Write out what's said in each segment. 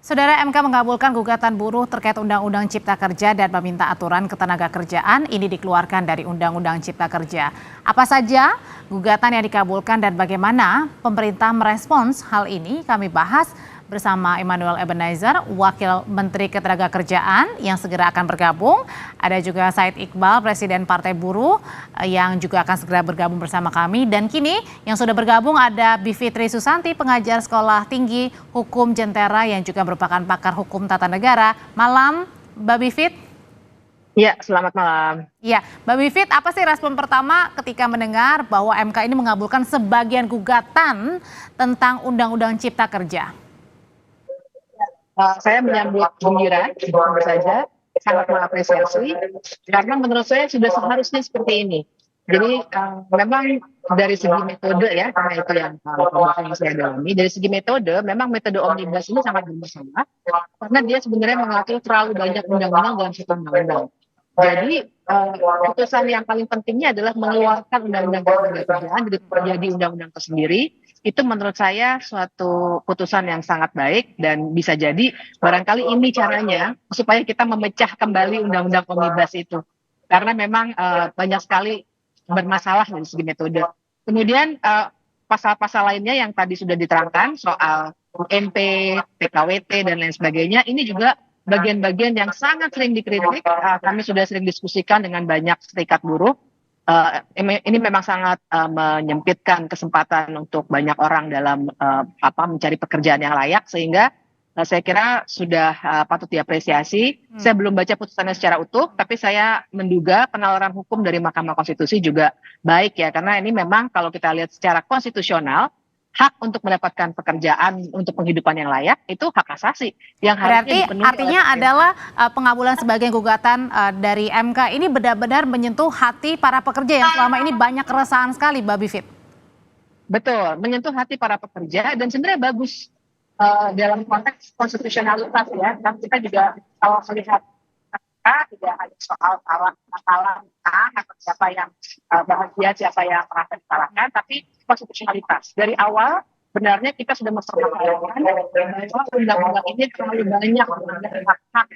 Saudara MK mengabulkan gugatan buruh terkait Undang-Undang Cipta Kerja dan meminta aturan ketenagakerjaan ini dikeluarkan dari Undang-Undang Cipta Kerja. Apa saja gugatan yang dikabulkan dan bagaimana pemerintah merespons hal ini kami bahas bersama Immanuel Ebenezer, Wakil Menteri Ketenagakerjaan yang segera akan bergabung. Ada juga Said Iqbal, Presiden Partai Buruh yang juga akan segera bergabung bersama kami. Dan kini yang sudah bergabung ada Bivitri Susanti, pengajar Sekolah Tinggi Hukum Jentera yang juga merupakan pakar hukum tata negara. Malam, Mbak Bivit. Ya, selamat malam. Ya, Mbak Bivit, apa sih respon pertama ketika mendengar bahwa MK ini mengabulkan sebagian gugatan tentang Undang-Undang Cipta Kerja? Saya menyambut gembira, tentu saja sangat mengapresiasi karena menurut saya sudah seharusnya seperti ini. Jadi memang dari segi metode ya, karena itu yang yang saya dalami, dari segi metode memang metode omnibus ini sangat bermasalah karena dia sebenarnya mengatur terlalu banyak undang-undang dalam satu undang-undang. Jadi putusan yang paling pentingnya adalah mengeluarkan undang-undang ketenagakerjaan jadi undang-undang tersendiri. Itu menurut saya suatu putusan yang sangat baik dan bisa jadi barangkali ini caranya supaya kita memecah kembali undang-undang omnibus itu. Karena memang banyak sekali bermasalah dari segi metode. Kemudian pasal-pasal lainnya yang tadi sudah diterangkan soal UMP, PKWT dan lain sebagainya, ini juga bagian-bagian yang sangat sering dikritik. Kami sudah sering diskusikan dengan banyak serikat buruh. Ini memang sangat menyempitkan kesempatan untuk banyak orang dalam mencari pekerjaan yang layak, sehingga saya kira sudah patut diapresiasi. Saya belum baca putusannya secara utuh, tapi saya menduga penalaran hukum dari Mahkamah Konstitusi juga baik ya, karena ini memang kalau kita lihat secara konstitusional, hak untuk mendapatkan pekerjaan untuk penghidupan yang layak itu hak asasi yang berarti artinya adalah pengabulan sebagian gugatan dari MK ini benar-benar menyentuh hati para pekerja yang selama ini banyak keresahan sekali, Mbak Bivit. Betul, menyentuh hati para pekerja dan sebenarnya bagus dalam konteks konstitusionalitas ya. Dan kita juga kalau melihat tidak hanya soal masalah atau siapa yang bahagia, siapa yang merasa disalahkan, tapi konstitusionalitas. Dari awal sebenarnya kita sudah mempermasalahkan bahwa undang-undang ini terlalu banyak hak-hak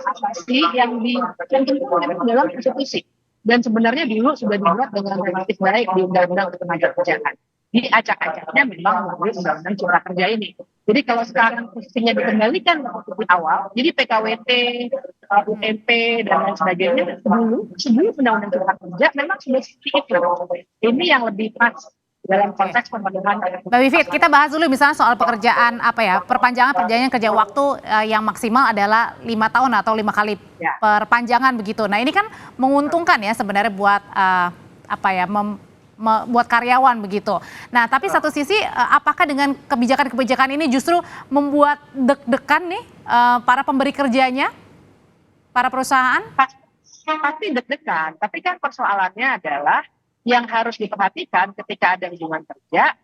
asasi yang ditentukan dalam konstitusi. Dan sebenarnya dulu sudah dibuat dengan relatif baik di Undang-Undang Ketenagakerjaan. Diacak-acaknya memang melalui Undang-Undang Cipta Kerja ini. Jadi kalau sekarang posisinya dikembalikan di awal, jadi PKWT, UMP dan lain sebagainya sebelum Undang-Undang Cipta Kerja memang sudah seperti itu. Ini yang lebih pas dalam konteks pemenuhan. Mbak Bivit, kita bahas dulu misalnya soal pekerjaan perpanjangan perjanjian kerja waktu yang maksimal adalah 5 tahun atau 5 kali perpanjangan begitu. Nah ini kan menguntungkan ya sebenarnya buat buat karyawan begitu. Nah, tapi satu sisi apakah dengan kebijakan-kebijakan ini justru membuat deg-degan nih para pemberi kerjanya, para perusahaan? Pasti deg-degan, tapi kan persoalannya adalah yang harus diperhatikan ketika ada hubungan kerja,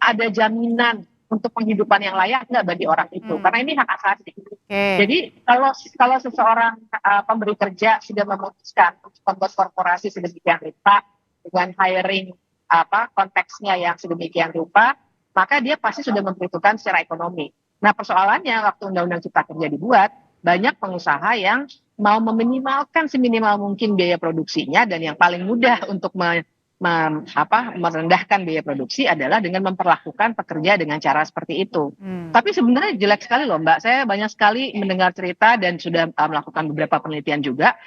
ada jaminan untuk penghidupan yang layak nggak bagi orang itu, karena ini hak asasi. Jadi kalau seseorang pemberi kerja sudah memutuskan untuk membuat korporasi sedemikian rupa, dengan hiring konteksnya yang sedemikian rupa, maka dia pasti sudah memperhitungkan secara ekonomi. Nah persoalannya waktu Undang-Undang Cipta Kerja dibuat, banyak pengusaha yang mau meminimalkan seminimal mungkin biaya produksinya, dan yang paling mudah untuk merendahkan biaya produksi adalah dengan memperlakukan pekerja dengan cara seperti itu. Tapi sebenarnya jelek sekali loh Mbak, saya banyak sekali mendengar cerita dan sudah melakukan beberapa penelitian juga.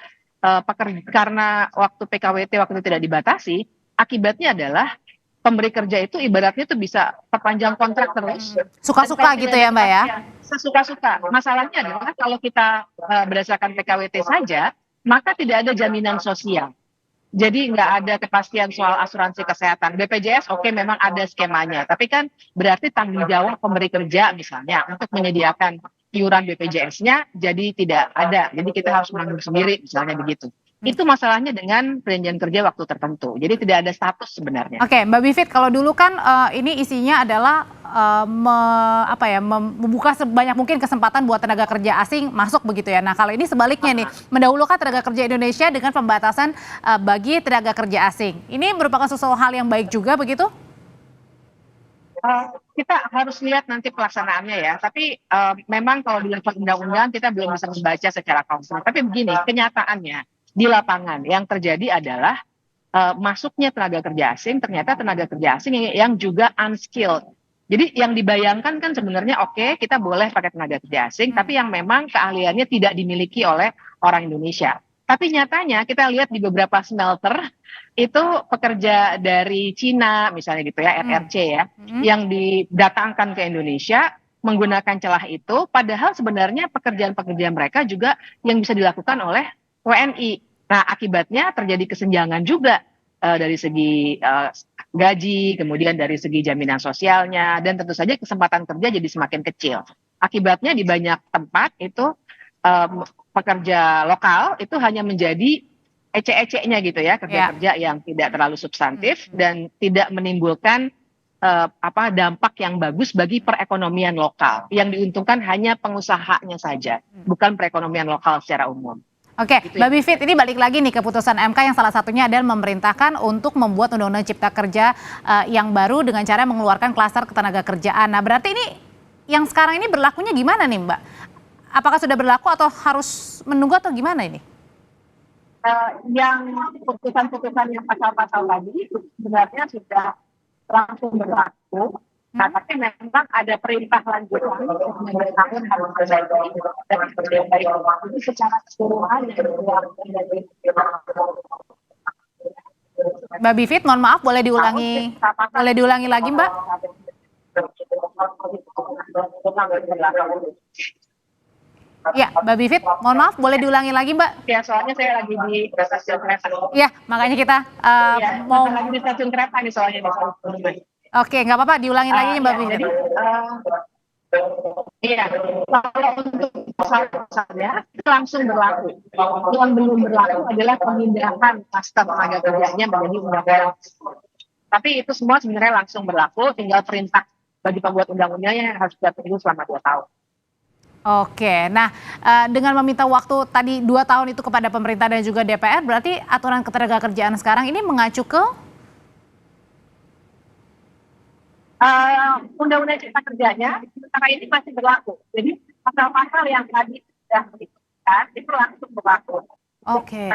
Karena waktu PKWT waktu itu tidak dibatasi, akibatnya adalah pemberi kerja itu ibaratnya itu bisa perpanjang kontrak terus. Suka-suka gitu ya Mbak ya? Sesuka-suka. Masalahnya adalah kalau kita berdasarkan PKWT saja, maka tidak ada jaminan sosial. Jadi nggak ada kepastian soal asuransi kesehatan. BPJS oke, memang ada skemanya, tapi kan berarti tanggung jawab pemberi kerja misalnya untuk menyediakan iuran BPJS-nya jadi tidak ada. Jadi kita harus menanggung sendiri misalnya begitu. Itu masalahnya dengan perjanjian kerja waktu tertentu. Jadi tidak ada status sebenarnya. Oke, Mbak Bivit, kalau dulu kan ini isinya adalah membuka sebanyak mungkin kesempatan buat tenaga kerja asing masuk begitu ya. Nah, kalau ini sebaliknya nih, mendahulukan tenaga kerja Indonesia dengan pembatasan bagi tenaga kerja asing. Ini merupakan sesuatu hal yang baik juga begitu? Kita harus lihat nanti pelaksanaannya ya. Tapi memang kalau di level undang-undang kita belum bisa membaca secara konkret. Tapi begini, kenyataannya di lapangan yang terjadi adalah masuknya tenaga kerja asing, ternyata tenaga kerja asing yang juga unskilled. Jadi yang dibayangkan kan sebenarnya oke, kita boleh pakai tenaga kerja asing, tapi yang memang keahliannya tidak dimiliki oleh orang Indonesia. Tapi nyatanya kita lihat di beberapa smelter itu pekerja dari Cina misalnya gitu ya, RRC ya, yang didatangkan ke Indonesia menggunakan celah itu, padahal sebenarnya pekerjaan-pekerjaan mereka juga yang bisa dilakukan oleh WNI. Nah, akibatnya terjadi kesenjangan juga dari segi gaji, kemudian dari segi jaminan sosialnya, dan tentu saja kesempatan kerja jadi semakin kecil. Akibatnya di banyak tempat itu pekerja lokal itu hanya menjadi ecek-eceknya gitu ya, kerja-kerja yang tidak terlalu substantif dan tidak menimbulkan dampak yang bagus bagi perekonomian lokal. Yang diuntungkan hanya pengusahanya saja, bukan perekonomian lokal secara umum. Oke, Mbak Bivit, ini balik lagi nih keputusan MK yang salah satunya adalah memerintahkan untuk membuat Undang-Undang Cipta Kerja yang baru dengan cara mengeluarkan klaster ketenaga kerjaan. Nah, berarti ini yang sekarang ini berlakunya gimana nih, Mbak? Apakah sudah berlaku atau harus menunggu atau gimana ini? Yang putusan-putusan yang pasal-pasal tadi sebenarnya sudah langsung berlaku. Nah, tapi memang ada perintah lanjutan 19 tahun harus selesai dan itu secara keseluruhan dari Mbak Bivit, mohon maaf boleh diulangi lagi, Mbak? Ya, Mbak Bivit, mohon maaf boleh diulangi lagi, Mbak? Ya, soalnya saya lagi di stasiun kereta. Ya, makanya kita mau lagi di stasiun kereta nih soalnya. Oke, nggak apa-apa, diulangi lagi Mbak Bivit. Jadi, iya, kalau untuk pasalnya itu langsung berlaku. Yang belum berlaku adalah pemindahan klaster tenaga kerjanya menjadi undang-undang. Tapi itu semua sebenarnya langsung berlaku, tinggal perintah bagi pembuat undang-undangnya yang harus dilakukan selama 2 tahun. Oke, nah dengan meminta waktu tadi 2 tahun itu kepada pemerintah dan juga DPR, berarti aturan ketenaga kerjaan sekarang ini mengacu ke Undang-Undang Cipta Kerjanya sementara ini masih berlaku. Jadi pasal-pasal yang tadi sudah disebutkan itu langsung berlaku. Oke.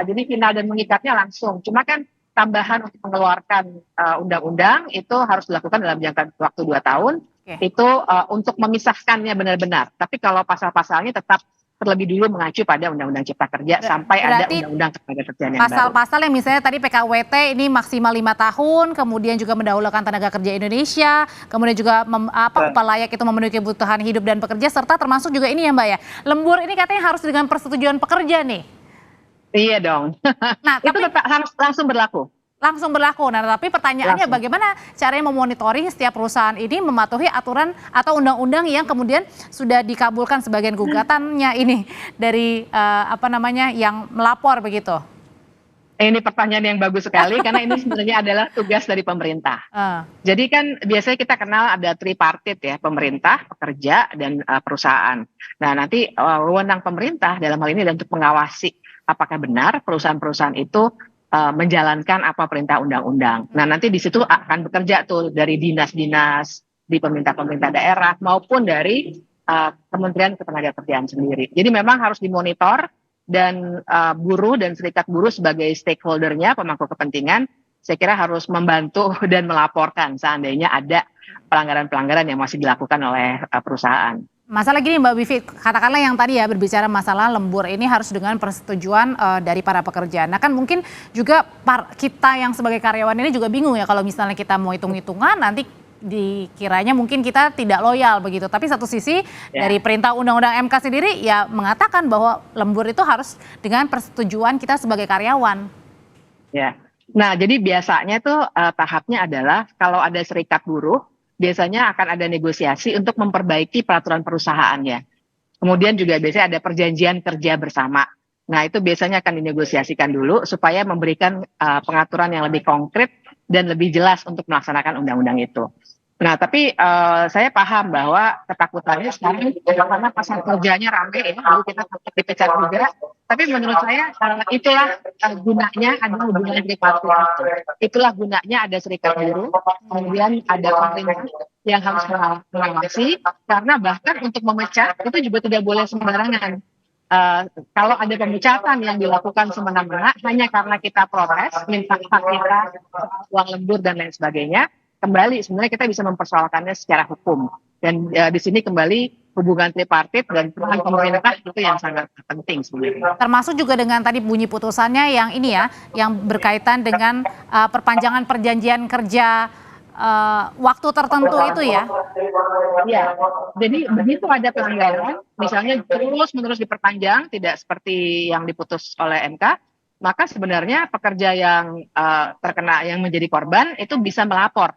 Jadi final dan mengikatnya langsung. Cuma kan tambahan untuk mengeluarkan undang-undang itu harus dilakukan dalam jangka waktu 2 tahun. Itu untuk memisahkannya benar-benar. Tapi kalau pasal-pasalnya tetap terlebih dulu mengacu pada Undang-Undang Cipta Kerja sampai ada Undang-Undang Ketenagakerjaan yang baru. Pasal-pasal yang misalnya tadi PKWT ini maksimal 5 tahun, kemudian juga mendahulukan tenaga kerja Indonesia, kemudian juga upah layak itu memenuhi kebutuhan hidup dan pekerja, serta termasuk juga ini ya Mbak ya, lembur ini katanya harus dengan persetujuan pekerja nih. Iya dong. Nah, itu tetap harus langsung berlaku. Langsung berlaku. Nah, tapi pertanyaannya bagaimana caranya memonitoring setiap perusahaan ini mematuhi aturan atau undang-undang yang kemudian sudah dikabulkan sebagian gugatannya ini dari yang melapor begitu. Ini pertanyaan yang bagus sekali karena ini sebenarnya adalah tugas dari pemerintah. Jadi kan biasanya kita kenal ada tripartit ya, pemerintah, pekerja, dan perusahaan. Nah, nanti wewenang pemerintah dalam hal ini adalah untuk mengawasi apakah benar perusahaan-perusahaan itu menjalankan apa perintah undang-undang. Nah, nanti di situ akan bekerja tuh dari dinas-dinas di pemerintah daerah maupun dari Kementerian Ketenagakerjaan sendiri. Jadi memang harus dimonitor dan buruh dan serikat buruh sebagai stakeholdernya, pemangku kepentingan, saya kira harus membantu dan melaporkan seandainya ada pelanggaran-pelanggaran yang masih dilakukan oleh perusahaan. Masalah gini Mbak Bivit, katakanlah yang tadi ya berbicara masalah lembur ini harus dengan persetujuan dari para pekerja. Nah kan mungkin juga kita yang sebagai karyawan ini juga bingung ya kalau misalnya kita mau hitung-hitungan nanti dikiranya mungkin kita tidak loyal begitu. Tapi satu sisi dari perintah Undang-Undang MK sendiri ya mengatakan bahwa lembur itu harus dengan persetujuan kita sebagai karyawan. Ya, nah jadi biasanya tuh tahapnya adalah kalau ada serikat buruh, biasanya akan ada negosiasi untuk memperbaiki peraturan perusahaannya. Kemudian juga biasanya ada perjanjian kerja bersama. Nah, itu biasanya akan dinegosiasikan dulu supaya memberikan pengaturan yang lebih konkret dan lebih jelas untuk melaksanakan undang-undang itu. Nah, tapi saya paham bahwa ketakutannya sekarang karena pasar kerjanya ramai ya, lalu kita takut dipecat juga. Tapi menurut saya itulah gunanya ada hubungan tripartit. Itulah gunanya ada serikat buruh, kemudian ada pemerintah yang harus mengawasi, karena bahkan untuk memecat itu juga tidak boleh sembarangan. Kalau ada pemecatan yang dilakukan semena-mena hanya karena kita protes, minta hak kita, uang lembur dan lain sebagainya, kembali sebenarnya kita bisa mempersoalkannya secara hukum. Dan di sini kembali hubungan tripartit dan peran pemerintah itu yang sangat penting sebenarnya. Termasuk juga dengan tadi bunyi putusannya yang ini ya, yang berkaitan dengan perpanjangan perjanjian kerja waktu tertentu itu ya. Ya, jadi begitu ada pelanggaran, misalnya terus-menerus diperpanjang, tidak seperti yang diputus oleh MK, maka sebenarnya pekerja yang terkena, yang menjadi korban itu bisa melapor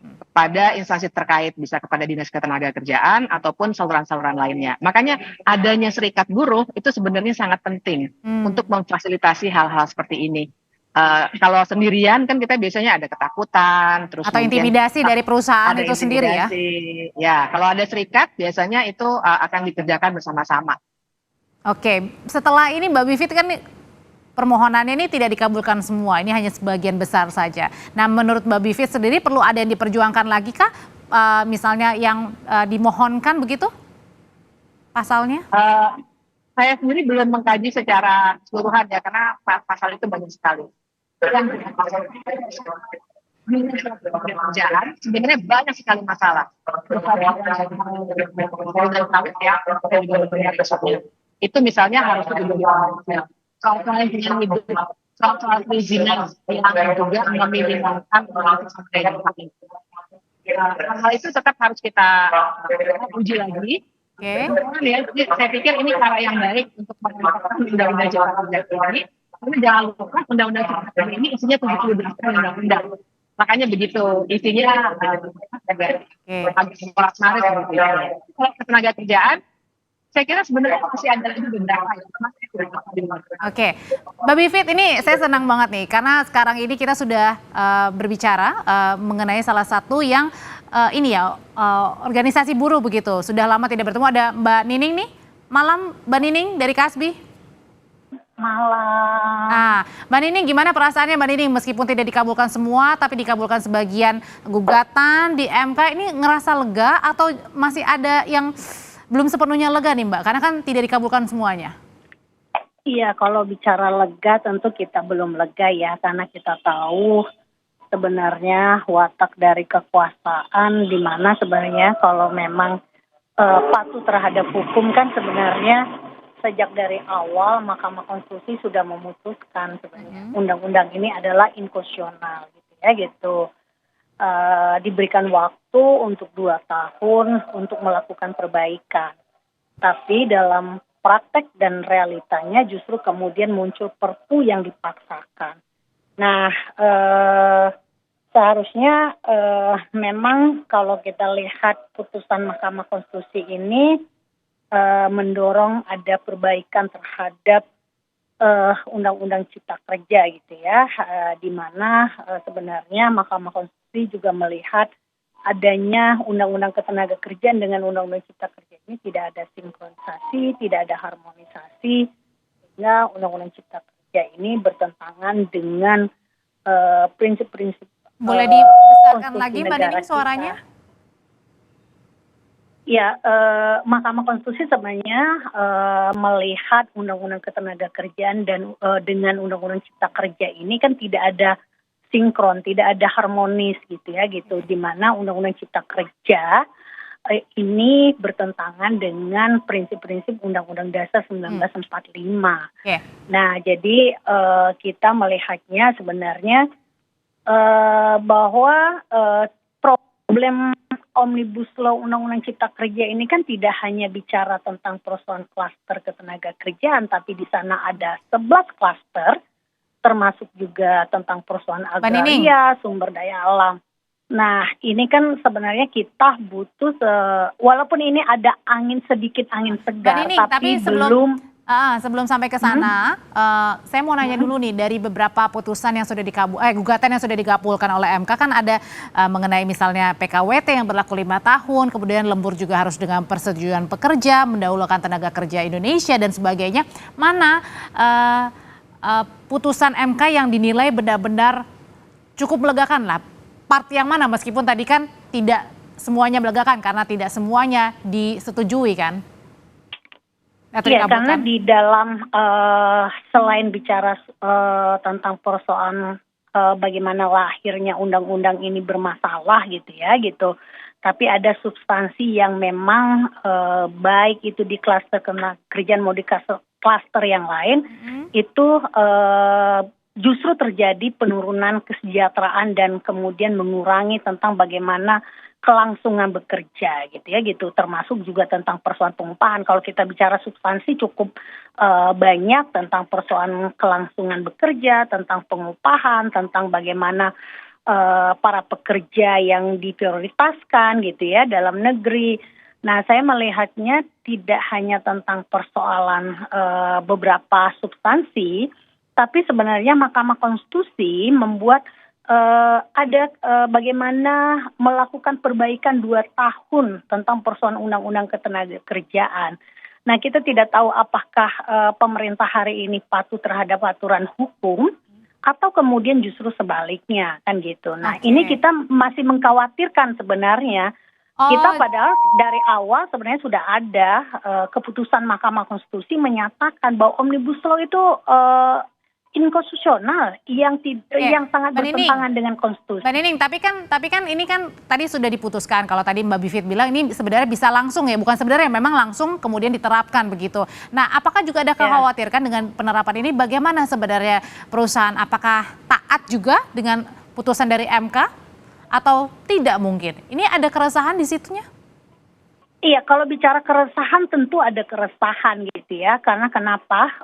kepada instansi terkait, bisa kepada Dinas Ketenagakerjaan ataupun saluran-saluran lainnya. Makanya adanya serikat buruh itu sebenarnya sangat penting untuk memfasilitasi hal-hal seperti ini. Kalau sendirian kan kita biasanya ada ketakutan, terus Atau intimidasi dari perusahaan itu sendiri ya. Ya, kalau ada serikat biasanya itu akan dikerjakan bersama-sama. Oke, setelah ini Mbak Bivit kan permohonannya ini tidak dikabulkan semua, ini hanya sebagian besar saja. Nah, menurut Mbak Bivit sendiri perlu ada yang diperjuangkan lagi kah? Misalnya yang dimohonkan begitu pasalnya? Saya sendiri belum mengkaji secara keseluruhan ya, karena pasal itu banyak sekali. Pekerjaan sebenarnya banyak sekali masalah. Itu misalnya harus soal lingkungan hidup, soal perizinan yang juga meminimalkan hal itu tetap harus kita uji lagi. Oke. Ya, saya pikir ini cara yang baik untuk menetapkan undang-undang cipta kerja ini. Karena jangan lupa undang-undang cipta kerja ini isinya 78 undang-undang. Makanya begitu isinya agak marit gitu ya. Kalau ketenaga kerjaan, saya kira sebenarnya masih ada lagi beberapa ya. Oke, Mbak Bivit, ini saya senang banget nih karena sekarang ini kita sudah berbicara mengenai salah satu yang ini ya organisasi buruh begitu. Sudah lama tidak bertemu, ada Mbak Nining nih. Malam Mbak Nining dari Kasbi. Malam. Nah, Mbak Nining, gimana perasaannya Mbak Nining meskipun tidak dikabulkan semua tapi dikabulkan sebagian gugatan di MK, ini ngerasa lega atau masih ada yang belum sepenuhnya lega nih Mbak? Karena kan tidak dikabulkan semuanya. Iya, kalau bicara lega tentu kita belum lega ya, karena kita tahu sebenarnya watak dari kekuasaan di mana sebenarnya kalau memang patuh terhadap hukum kan sebenarnya sejak dari awal Mahkamah Konstitusi sudah memutuskan sebenarnya undang-undang ini adalah inkonstitusional gitu ya gitu. Diberikan waktu untuk 2 tahun untuk melakukan perbaikan. Tapi dalam praktek dan realitanya justru kemudian muncul perpu yang dipaksakan. Nah, seharusnya memang kalau kita lihat putusan Mahkamah Konstitusi ini mendorong ada perbaikan terhadap Undang-Undang Cipta Kerja gitu ya, di mana sebenarnya Mahkamah Konstitusi juga melihat adanya Undang-Undang Ketenagakerjaan dengan Undang-Undang Cipta Kerja ini tidak ada sinkronisasi, tidak ada harmonisasi, sehingga Undang-Undang Cipta Kerja ini bertentangan dengan prinsip-prinsip. Boleh dibesarkan lagi Mbak Nining suaranya? Ya, Mahkamah Konstitusi sebenarnya melihat Undang-Undang Ketenagakerjaan dan dengan Undang-Undang Cipta Kerja ini kan tidak ada sinkron, tidak ada harmonis gitu ya gitu, di mana Undang-Undang Cipta Kerja ini bertentangan dengan prinsip-prinsip Undang-Undang Dasar 1945. Okay. Nah, jadi kita melihatnya sebenarnya bahwa problem Omnibus Law Undang-Undang Cipta Kerja ini kan tidak hanya bicara tentang persoalan klaster ketenagakerjaan, tapi di sana ada 11 klaster, termasuk juga tentang persoalan agraria, sumber daya alam. Nah, ini kan sebenarnya kita butuh, walaupun ini ada sedikit angin segar, Nining, tapi belum Sebelum sampai ke sana, saya mau nanya dulu nih, dari beberapa putusan yang sudah gugatan yang sudah dikabulkan oleh MK kan ada mengenai misalnya PKWT yang berlaku 5 tahun, kemudian lembur juga harus dengan persetujuan pekerja, mendahulukan tenaga kerja Indonesia dan sebagainya. Mana putusan MK yang dinilai benar-benar cukup melegakan lah? Part yang mana, meskipun tadi kan tidak semuanya melegakan karena tidak semuanya disetujui kan? Iya, karena di dalam selain bicara tentang persoalan bagaimana lahirnya undang-undang ini bermasalah gitu ya gitu, tapi ada substansi yang memang baik itu di klaster kerjaan mau di klaster yang lain itu justru terjadi penurunan kesejahteraan dan kemudian mengurangi tentang bagaimana kelangsungan bekerja gitu ya gitu, termasuk juga tentang persoalan pengupahan. Kalau kita bicara substansi cukup banyak tentang persoalan kelangsungan bekerja, tentang pengupahan, tentang bagaimana para pekerja yang diprioritaskan gitu ya dalam negeri. Nah, saya melihatnya tidak hanya tentang persoalan beberapa substansi, tapi sebenarnya Mahkamah Konstitusi membuat ada bagaimana melakukan perbaikan 2 tahun tentang persoalan undang-undang ketenagakerjaan. Nah, kita tidak tahu apakah pemerintah hari ini patuh terhadap aturan hukum atau kemudian justru sebaliknya kan gitu. Nah, ini kita masih mengkhawatirkan sebenarnya. Kita padahal dari awal sebenarnya sudah ada keputusan Mahkamah Konstitusi menyatakan bahwa Omnibus Law itu inkonstitusional yang sangat bertentangan dengan konstitusi. Mbak Nining, tapi kan ini kan tadi sudah diputuskan. Kalau tadi Mbak Bivit bilang ini sebenarnya bisa langsung ya, bukan sebenarnya memang langsung kemudian diterapkan begitu. Nah, apakah juga ada kekhawatirkan dengan penerapan ini? Bagaimana sebenarnya perusahaan? Apakah taat juga dengan putusan dari MK atau tidak mungkin? Ini ada keresahan di situnya? Iya, kalau bicara keresahan tentu ada keresahan gitu ya. Karena kenapa?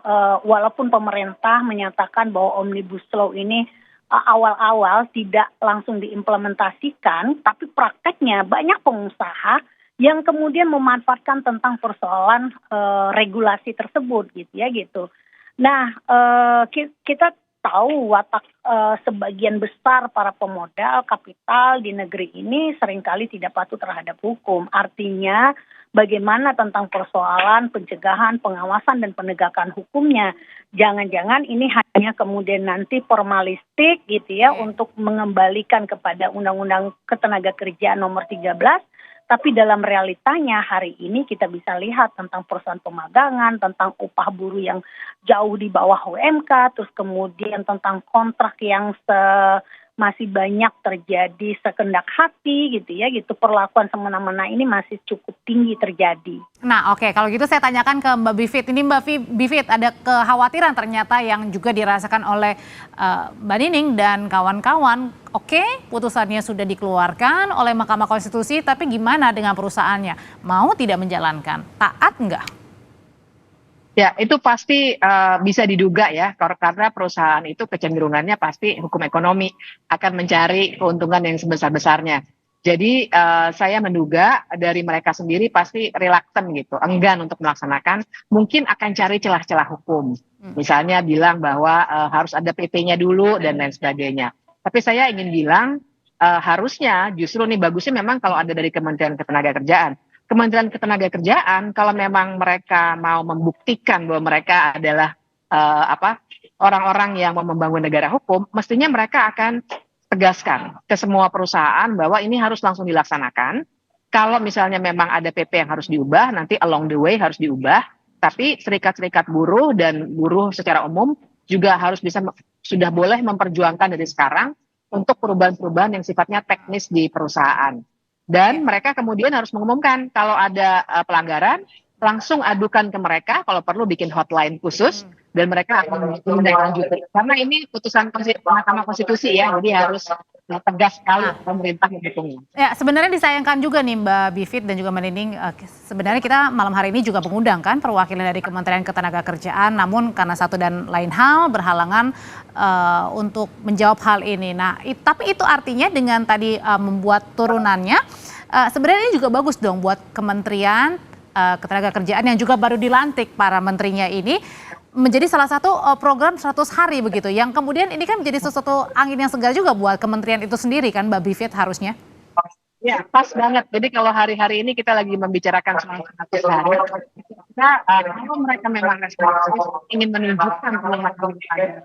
Walaupun pemerintah menyatakan bahwa Omnibus Law ini awal-awal tidak langsung diimplementasikan, tapi prakteknya banyak pengusaha yang kemudian memanfaatkan tentang persoalan regulasi tersebut gitu ya gitu. Nah, kita tahu watak sebagian besar para pemodal kapital di negeri ini seringkali tidak patuh terhadap hukum. Artinya bagaimana tentang persoalan pencegahan, pengawasan dan penegakan hukumnya. Jangan-jangan ini hanya kemudian nanti formalistik gitu ya untuk mengembalikan kepada Undang-Undang Ketenagakerjaan nomor 13. Tapi dalam realitanya hari ini kita bisa lihat tentang perusahaan pemagangan, tentang upah buruh yang jauh di bawah UMK, terus kemudian tentang kontrak yang masih banyak terjadi sekendak hati gitu ya, gitu perlakuan semena-mena ini masih cukup tinggi terjadi. Nah, oke, kalau gitu saya tanyakan ke Mbak Bivit. Ini Mbak Bivit, ada kekhawatiran ternyata yang juga dirasakan oleh Mbak Nining dan kawan-kawan. Oke, putusannya sudah dikeluarkan oleh Mahkamah Konstitusi, tapi gimana dengan perusahaannya? Mau tidak menjalankan? Taat enggak? Ya, itu pasti bisa diduga ya, karena perusahaan itu kecenderungannya pasti hukum ekonomi akan mencari keuntungan yang sebesar-besarnya. Jadi saya menduga dari mereka sendiri pasti reluctant gitu, enggan untuk melaksanakan, mungkin akan cari celah-celah hukum. Misalnya bilang bahwa harus ada PP-nya dulu dan lain sebagainya. Tapi saya ingin bilang harusnya justru nih bagusnya memang kalau ada dari Kementerian Ketenagakerjaan. Kementerian Ketenagakerjaan kalau memang mereka mau membuktikan bahwa mereka adalah orang-orang yang mau membangun negara hukum, mestinya mereka akan tegaskan ke semua perusahaan bahwa ini harus langsung dilaksanakan. Kalau misalnya memang ada PP yang harus diubah, nanti along the way harus diubah. Tapi serikat-serikat buruh dan buruh secara umum juga harus sudah boleh memperjuangkan dari sekarang untuk perubahan-perubahan yang sifatnya teknis di perusahaan. Dan mereka kemudian harus mengumumkan kalau ada pelanggaran, langsung adukan ke mereka, kalau perlu bikin hotline khusus, dan mereka akan menindaklanjuti. Karena ini putusan Mahkamah Konstitusi ya, jadi harus tegas sekali pemerintah mendukungnya. Ya, sebenarnya disayangkan juga nih Mbak Bivit dan juga Mbak Nining, sebenarnya kita malam hari ini juga mengundang kan perwakilan dari Kementerian Ketenagakerjaan, namun karena satu dan lain hal berhalangan untuk menjawab hal ini. Nah, tapi itu artinya dengan tadi membuat turunannya, sebenarnya ini juga bagus dong buat kementerian Ketenagakerjaan yang juga baru dilantik para menterinya ini menjadi salah satu program 100 hari begitu, yang kemudian ini kan menjadi sesuatu angin yang segar juga buat kementerian itu sendiri kan Mbak Bivit harusnya. Ya, pas banget. Jadi kalau hari-hari ini kita lagi membicarakan soal 100 hari, kita kalau mereka memang responsif ingin menunjukkan penglihatan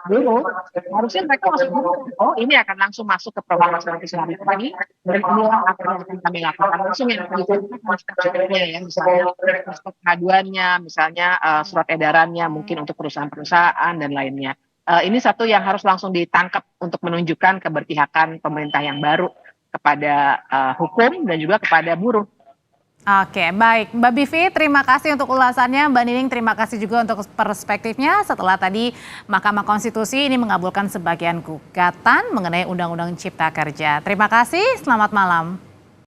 buruh, harusnya mereka masuk dulu. Oh, ini akan langsung masuk ke program 100 hari ini, dan kemudian apa yang akan kami lakukan langsung yang contohnya ya, misalnya pengaduannya, misalnya surat edarannya, mungkin untuk perusahaan-perusahaan dan lainnya. Ini satu yang harus langsung ditangkap untuk menunjukkan keberpihakan pemerintah yang baru kepada hukum dan juga kepada buruh. Oke, baik. Mbak Bivi, terima kasih untuk ulasannya. Mbak Nining, terima kasih juga untuk perspektifnya setelah tadi Mahkamah Konstitusi ini mengabulkan sebagian gugatan mengenai Undang-Undang Cipta Kerja. Terima kasih, selamat malam.